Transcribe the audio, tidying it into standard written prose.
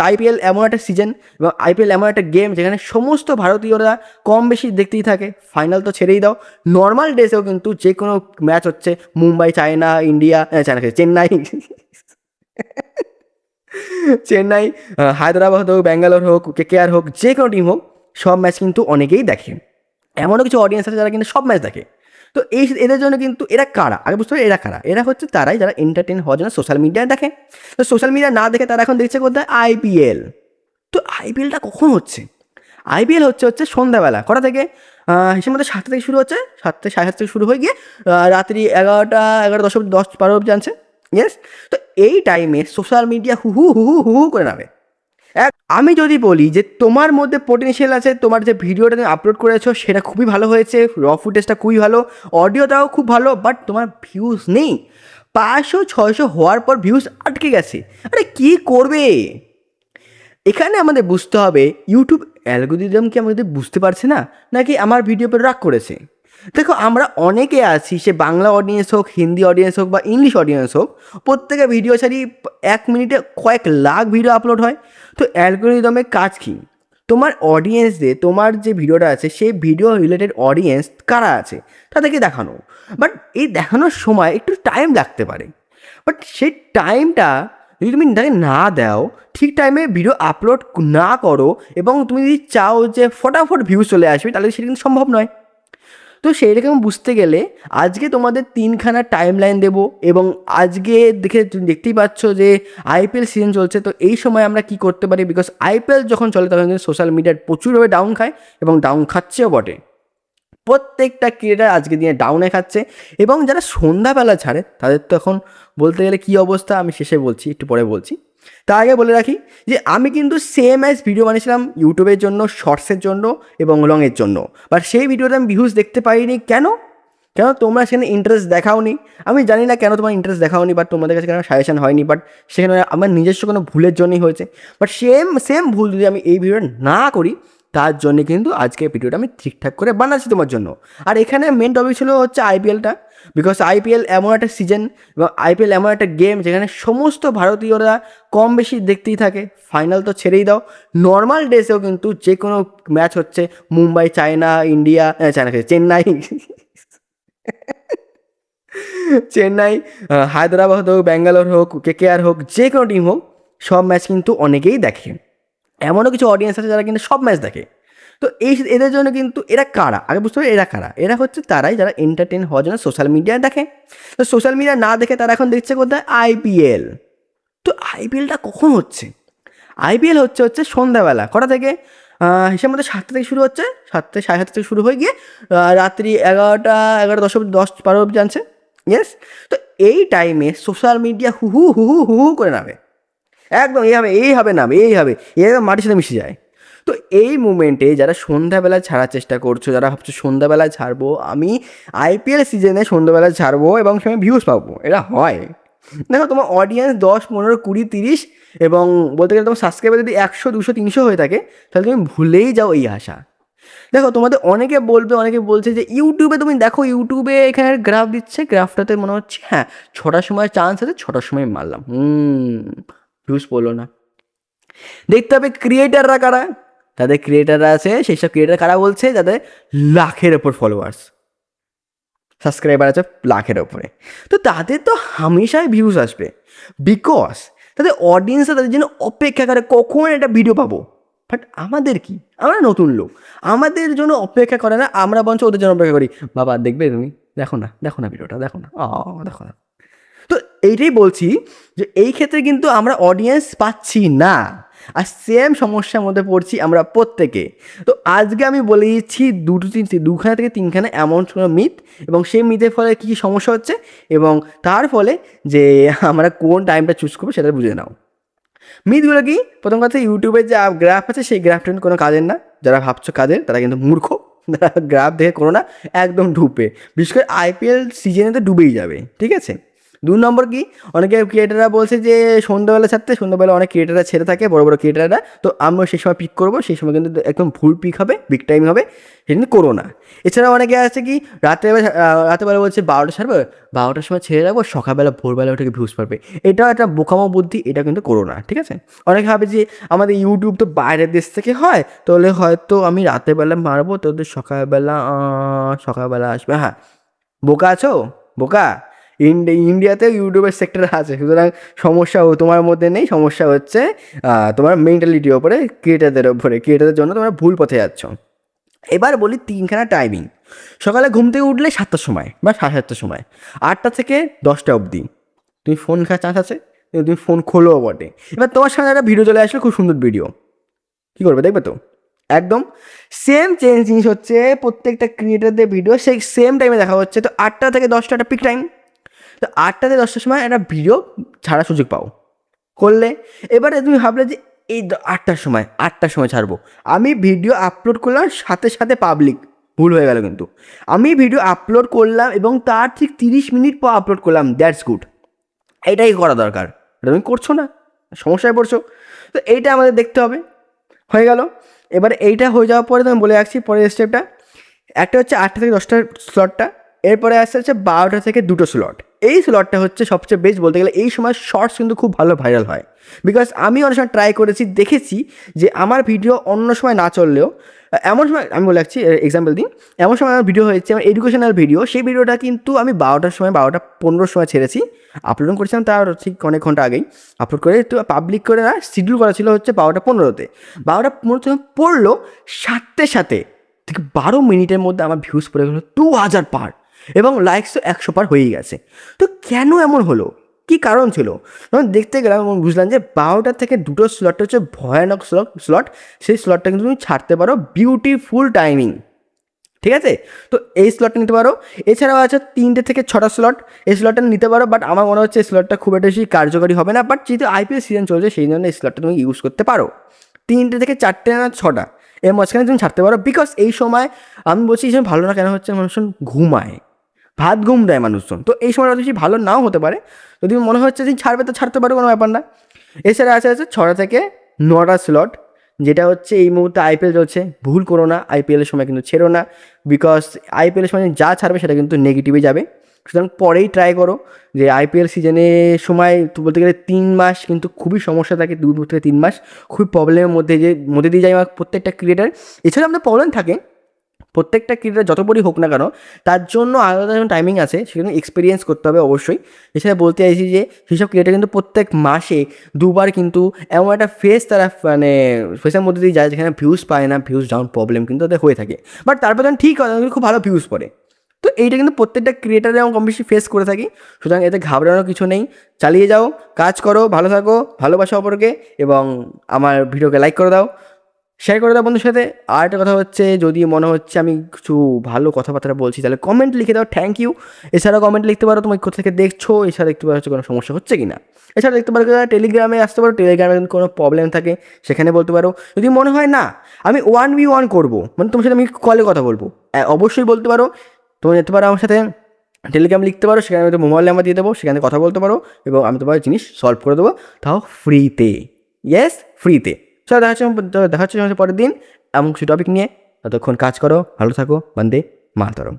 IPL এমন একটা season এবং আইপিএল এমন একটা গেম যেখানে সমস্ত ভারতীয়রা কম বেশি দেখতেই থাকে। ফাইনাল তো ছেড়েই দাও, নর্মাল ডেসেও কিন্তু যে কোনো ম্যাচ হচ্ছে, Mumbai China India, China Chennai Chennai, Hyderabad হোক, ব্যাঙ্গালোর হোক, কেকেআর হোক, যে কোনো টিম হোক, সব ম্যাচ কিন্তু অনেকেই দেখে। এমনও কিছু অডিয়েন্স আছে যারা কিন্তু সব ম্যাচ দেখে। তো এদের জন্য কিন্তু এরা কারা, আগে বুঝতে পারি এরা কারা। এরা হচ্ছে তারাই যারা এন্টারটেন হওয়ার জন্য সোশ্যাল মিডিয়ায় দেখে। তো সোশ্যাল মিডিয়া না দেখে তারা এখন দেখছে কোথায়, আইপিএল। তো আইপিএলটা কখন হচ্ছে? আইপিএল হচ্ছে সন্ধ্যাবেলা কটা থেকে, হিসেবে মধ্যে 7টা থেকে শুরু হচ্ছে, 7টা 7:30 থেকে শুরু হয়ে গিয়ে রাত্রি 11টা 11 10 12 অবধি জানছে। ইয়েস। তো এই টাইমে সোশ্যাল মিডিয়া হু হু হু হু হু হু করে নামে। আমি যদি বলি যে তোমার মধ্যে পোটেনশিয়াল আছে, তোমার যে ভিডিওটা তুমি আপলোড করেছো সেটা খুবই ভালো হয়েছে, ফুটেজটা খুবই ভালো, অডিওটাও খুব ভালো, বাট তোমার ভিউজ নেই, 500 600 হওয়ার পর ভিউজ আটকে গেছে, আরে কী করবে? এখানে আমাদের বুঝতে হবে ইউটিউব অ্যালগোরিদম কি আমাদের বুঝতে পারছে না, নাকি আমার ভিডিও পর রাগ করেছে? দেখো, আমরা অনেকে আছি, সে বাংলা অডিয়েন্স হোক, হিন্দি অডিয়েন্স হোক বা ইংলিশ অডিয়েন্স হোক, প্রত্যেকে ভিডিও ছাড়ি 1 মিনিটে কয়েক লাখ ভিডিও আপলোড হয়। তো অ্যালগোরিদমের কাজ কী? তোমার অডিয়েন্সদের, তোমার যে ভিডিওটা আছে সেই ভিডিও রিলেটেড অডিয়েন্স কারা আছে তাদেরকে দেখানো। বাট এই দেখানোর সময় একটু টাইম লাগতে পারে, বাট সেই টাইমটা যদি তুমি তাকে না দাও, ঠিক টাইমে ভিডিও আপলোড না করো, এবং তুমি যদি চাও যে ফটাফট ভিউজ চলে আসবে, তাহলে সেটা কিন্তু সম্ভব নয়। তো সেইরকম বুঝতে গেলে আজকে তোমাদের 3খানা টাইম লাইন দেবো, এবং আজকে তুমি দেখতেই পাচ্ছ যে আইপিএল সিজন চলছে। তো এই সময় আমরা কি করতে পারি, বিকজ আইপিএল যখন চলে তখন কিন্তু সোশ্যাল মিডিয়ার প্রচুরভাবে ডাউন খায়, এবং ডাউন খাচ্ছেও বটে। প্রত্যেকটা ক্রিয়েটার আজকে দিনে ডাউনে খাচ্ছে, এবং যারা সন্ধ্যাবেলা ছাড়ে তাদের তো এখন বলতে গেলে কী অবস্থা, আমি শেষে বলছি, একটু পরে বলছি। তার আগে বলে রাখি যে আমি কিন্তু সেম অ্যাজ ভিডিও বানিয়েছিলাম ইউটিউবের জন্য, শর্টসের জন্য এবং লংয়ের জন্য, বাট সেই ভিডিওতে আমি ভিউজ দেখতে পাইনি। কেন? তোমরা সেখানে ইন্টারেস্ট দেখাওনি। আমি জানি না কেন তোমার ইন্টারেস্ট দেখাওনি, বাট তোমাদের কাছে কেন সাজেশন হয়নি, বাট সেখানে আমার নিজস্ব কোনো ভুলের জন্যই হয়েছে। বাট সেম ভুল যদি আমি এই ভিডিওটা না করি, তার জন্যে কিন্তু আজকে ভিডিওটা আমি ঠিকঠাক করে বানাচ্ছি তোমার জন্য। আর এখানে মেন টপিক ছিল হচ্ছে আইপিএলটা, বিকজ আইপিএল এমন একটা সিজন এবং আইপিএল এমন একটা গেম যেখানে সমস্ত ভারতীয়রা কম বেশি দেখতেই থাকে। ফাইনাল তো ছেড়েই দাও, নর্মাল ডেসেও কিন্তু যে কোনো ম্যাচ হচ্ছে, মুম্বাই চায়না ইন্ডিয়া, চেন্নাই চেন্নাই, হায়দ্রাবাদ হোক, ব্যাঙ্গালোর হোক, কেকেআর হোক, যে কোনো টিম হোক, সব ম্যাচ কিন্তু অনেকেই দেখে। এমনও কিছু অডিয়েন্স আছে যারা কিন্তু সব ম্যাচ দেখে। তো এদের জন্য কিন্তু এরা কারা, আগে বুঝতে পারি এরা কারা। এরা হচ্ছে তারাই যারা এন্টারটেন হওয়ার জন্য সোশ্যাল মিডিয়ায় দেখে। তো সোশ্যাল মিডিয়া না দেখে তারা এখন দেখছে কোথায়, আইপিএল। তো আইপিএলটা কখন হচ্ছে? আইপিএল হচ্ছে সন্ধ্যাবেলা কটা থেকে, হিসেবে মধ্যে 7টা থেকে শুরু হচ্ছে, 7টা 7:30 থেকে শুরু হয়ে গিয়ে রাত্রি 11টা 11 10 12 অবধি জানছে। ইয়েস। তো এই টাইমে সোশ্যাল মিডিয়া হু হু হু হু হু হু করে নামে, একদম এইভাবে নামে, এইভাবে মাটির সাথে মিশে যায়। তো এই মুমেন্টে যারা সন্ধ্যাবেলায় ছাড়ার চেষ্টা করছো, যারা ভাবছো সন্ধ্যাবেলায় ছাড়বো, আমি আইপিএল সিজনে সন্ধ্যাবেলায় ছাড়বো এবং সেখানে ভিউজ পাবো, এটা হয়? দেখো, তোমার অডিয়েন্স 10 15 20 30, এবং বলতে গেলে তোমার সাবস্ক্রাইবার যদি 100 200 300 হয়ে থাকে, তাহলে তুমি ভুলেই যাও এই আশা। দেখো, তোমাদের অনেকে বলছে যে ইউটিউবে তুমি দেখো, ইউটিউবে এখানে গ্রাফ দিচ্ছে, গ্রাফটাতে মনে হচ্ছে হ্যাঁ 6টার সময় চান্স আছে, 6টার সময় মারলাম, ভিউজ পড়লো না। দেখতে হবে ক্রিয়েটাররা কারা, তাদের ক্রিয়েটাররা আছে, সেই সব ক্রিয়েটার কারা বলছে যাদের লাখের ওপর ফলোয়ার্স, সাবস্ক্রাইবার আছে লাখের ওপরে। তো তাদের তো হামেশাই ভিউজ আসবে, বিকজ তাদের অডিয়েন্সরা তাদের জন্য অপেক্ষা করে কখন একটা ভিডিও পাবো। বাট আমাদের কি, আমরা নতুন লোক, আমাদের জন্য অপেক্ষা করে না, আমরা বরঞ্চ ওদের জন্য অপেক্ষা করি। বাবা দেখবে তুমি, দেখো না ভিডিওটা, দেখো না, দেখো না। তো এইটাই বলছি যে এই ক্ষেত্রে কিন্তু আমরা অডিয়েন্স পাচ্ছি না, আর সেম সমস্যার মধ্যে পড়ছি আমরা প্রত্যেকে। তো আজকে আমি বলে দিচ্ছি 2খানা থেকে 3খানা এমন কোনো মিথ, এবং সেই মিথের ফলে কী কী সমস্যা হচ্ছে, এবং তার ফলে যে আমরা কোন টাইমটা চুজ করবো সেটা বুঝে নাও। মিথগুলো কি? প্রথম কথা, ইউটিউবের যে গ্রাফ আছে সেই গ্রাফটা কিন্তু কোনো কাজের না। যারা ভাবছো কাজের, তারা কিন্তু মূর্খ। গ্রাফ দেখে করো না, একদম ডুবে, বিশেষ করে আইপিএল সিজনে তো ডুবেই যাবে, ঠিক আছে? 2 নম্বর কি, অনেকে ক্রিয়েটাররা বলছে যে সন্ধ্যাবেলা ছাড়তে, সন্ধ্যাবেলা অনেক ক্রিয়েটাররা ছেড়ে থাকে, বড় বড় ক্রিয়েটাররা, তো আমরা সেই সময় পিক করবো, সেই সময় কিন্তু একদম ভুল পিক হবে, বিগ টাইম হবে, সেটা কিন্তু করো না। এছাড়াও অনেকে আছে কি রাতেরবেলা বলছে 12টা ছাড়বে, 12টার সময় ছেড়ে রাখবো, সকালবেলা ভোরবেলা ওটাকে ভিউজ পাবে, এটাও একটা বোকামো বুদ্ধি, এটা কিন্তু করো না, ঠিক আছে। অনেকে ভাবে যে আমাদের ইউটিউব তো বাইরের দেশ থেকে হয়, তাহলে হয়তো আমি রাতেরবেলা মারবো, তোদের সকালবেলা আসবে। হ্যাঁ, বোকা আছো, বোকা। ইন্ডিয়াতেও ইউটিউবের সেক্টর আছে, সুতরাং সমস্যা তোমার মধ্যে নেই, সমস্যা হচ্ছে তোমার মেন্টালিটির ওপরে, ক্রিয়েটারদের জন্য তোমরা ভুল পথে যাচ্ছ। এবার বলি 3খানা টাইমিং। সকালে ঘুম থেকে উঠলে 7টার সময় বা 7:30টার সময়, 8টা থেকে 10টা অবধি তুমি ফোন খাওয়ার চান্স আছে, কিন্তু তুমি ফোন খোলো বটে। এবার তোমার সামনে একটা ভিডিও চলে আসলো, খুব সুন্দর ভিডিও, কী করবে, দেখবে তো? একদম সেম জিনিস হচ্ছে প্রত্যেকটা ক্রিয়েটারদের ভিডিও সেই সেম টাইমে দেখা হচ্ছে, তো 8টা থেকে 10টা একটা পিক টাইম, তো 8টা থেকে 10টার সময় একটা ভিডিও ছাড়ার সুযোগ পাও, করলে এবারে তুমি ভাবলে যে এই 8টার সময় ছাড়বো, আমি ভিডিও আপলোড করলাম সাথে সাথে পাবলিক, ভুল হয়ে গেল কিন্তু, আমি ভিডিও আপলোড করলাম এবং তার ঠিক 30 মিনিট পর আপলোড করলাম, দ্যাটস গুড, এটাই করা দরকার, এটা তুমি করছো না, সমস্যায় পড়ছো। তো এইটা আমাদের দেখতে হবে, হয়ে গেল। এবার এইটা হয়ে যাওয়ার পরে তুমি বলে রাখছি পরের স্টেপটা, একটা হচ্ছে 8টা থেকে 10টার স্লটটা, এরপরে আসছে হচ্ছে 12টা থেকে 2টো স্লট। এই স্লটটা হচ্ছে সবচেয়ে বেস্ট বলতে গেলে, এই সময় শর্টস কিন্তু খুব ভালো ভাইরাল হয়, বিকজ আমি অনেক সময় ট্রাই করেছি, দেখেছি যে আমার ভিডিও অন্য সময় না চললেও এমন সময়, আমি বলে রাখছি এক্সাম্পল দিই, এমন সময় আমার ভিডিও হয়েছে, আমার এডুকেশনাল ভিডিও, সেই ভিডিওটা কিন্তু আমি 12টার সময়, 12টা 15 সময় ছেড়েছি, আপলোড করেছিলাম তার ঠিক অনেক ঘন্টা আগেই আপলোড করে, তো পাবলিক করে না শিডিউল করা ছিল হচ্ছে 12টা 15তে, 12টা 15 পড়লো, সাথে সাথে ঠিক 12 মিনিটের মধ্যে আমার ভিউজ পড়ে গেলো 2000 পার, এবং লাইকস তো 100 পার হয়েই গেছে। তো কেন এমন হলো, কী কারণ ছিল? যখন দেখতে গেলাম এবং বুঝলাম যে 12টা থেকে 2টো স্লটটা হচ্ছে ভয়ানক স্লট, সেই স্লটটা কিন্তু তুমি ছাড়তে পারো, বিউটিফুল টাইমিং, ঠিক আছে। তো এই স্লটটা নিতে পারো। এছাড়াও আছে 3টে থেকে 6টা স্লট, এই স্লটটা নিতে পারো, বাট আমার মনে হচ্ছে এই স্লটটা খুব একটা বেশি কার্যকরী হবে না, বাট যেহেতু আইপিএল সিজন চলছে সেই জন্য এই স্লটটা তুমি ইউজ করতে পারো। 3টে থেকে 4টে না 6টা, এর মাঝখানে তুমি ছাড়তে পারো, বিকজ এই সময় আমি বলছি এই সময় ভালো না কেন হচ্ছে, মানুষজন ঘুমায়, ভাত ঘুম দেয় মানুষজন, তো এই সময়টা বেশি ভালো নাও হতে পারে, যদি মনে হচ্ছে যে ছাড়বে তো ছাড়তে পারো, কোনো ব্যাপার না। এছাড়া আছে 6টা থেকে 9টা স্লট, যেটা হচ্ছে এই মুহূর্তে আইপিএল চলছে, ভুল করো না, আইপিএলের সময় কিন্তু ছেড়ো না, বিকজ আইপিএলের সময় যা ছাড়বে সেটা কিন্তু নেগেটিভে যাবে, সুতরাং পরেই ট্রাই করো। যে আইপিএল সিজনের সময় তো বলতে গেলে 3 মাস কিন্তু খুবই সমস্যা থাকে, 2 থেকে 3 মাস খুবই প্রবলেমের মধ্যে দিয়ে যায় আমার প্রত্যেকটা ক্রিয়েটার। এছাড়া আমাদের প্রবলেম থাকে, প্রত্যেকটা ক্রিকেটার যত বড়ই হোক না কেন, তার জন্য আলাদা যেমন টাইমিং আছে, সেখানে এক্সপিরিয়েন্স করতে হবে অবশ্যই। এছাড়া বলতে চাইছি যে সেসব ক্রিকেটার কিন্তু প্রত্যেক মাসে 2বার কিন্তু এমন একটা ফেজ তারা মানে ফেসের মধ্যে দিয়ে যায় যেখানে ভিউজ পায় না, ভিউজ ডাউন প্রবলেম কিন্তু তাদের হয়ে থাকে, বাট তারপর যখন ঠিক হয় তখন খুব ভালো ভিউজ পড়ে। তো এইটা কিন্তু প্রত্যেকটা ক্রিয়েটারে আমি কম বেশি ফেস করে থাকি, সুতরাং এতে ঘাবড়ানোর কিছু নেই, চালিয়ে যাও, কাজ করো, ভালো থাকো, ভালোবাসা অপরকে, এবং আমার ভিডিওকে লাইক করে দাও, শেয়ার করে দাও বন্ধুর সাথে। আর একটা কথা হচ্ছে, যদি মনে হচ্ছে আমি কিছু ভালো কথাবার্তা বলছি তাহলে কমেন্ট লিখে দাও, থ্যাংক ইউ। এছাড়াও কমেন্ট লিখতে পারো তুমি কোথা থেকে দেখছো, এছাড়া দেখতে পারো হচ্ছে কোনো সমস্যা হচ্ছে কি না। এছাড়া দেখতে পারো টেলিগ্রামে আসতে পারো, টেলিগ্রামে যদি কোনো প্রবলেম থাকে সেখানে বলতে পারো। যদি মনে হয় না আমি 1v1 করবো, মানে তোমার সাথে আমি কলে কথা বলবো, অবশ্যই বলতে পারো, তুমি যেতে পারো আমার সাথে টেলিগ্রাম লিখতে পারো, সেখানে আমি তো মোবাইল নাম্বার দিয়ে দেবো, সেখানে কথা বলতে পারো এবং আমি তোমার জিনিস সলভ করে দেবো, তাও ফ্রিতে, ইয়েস ফ্রিতে। চলো দেখা হচ্ছে পরের দিন এমন কিছু টপিক নিয়ে, ততক্ষণ কাজ করো, ভালো থাকো, বন্দে মাতরম।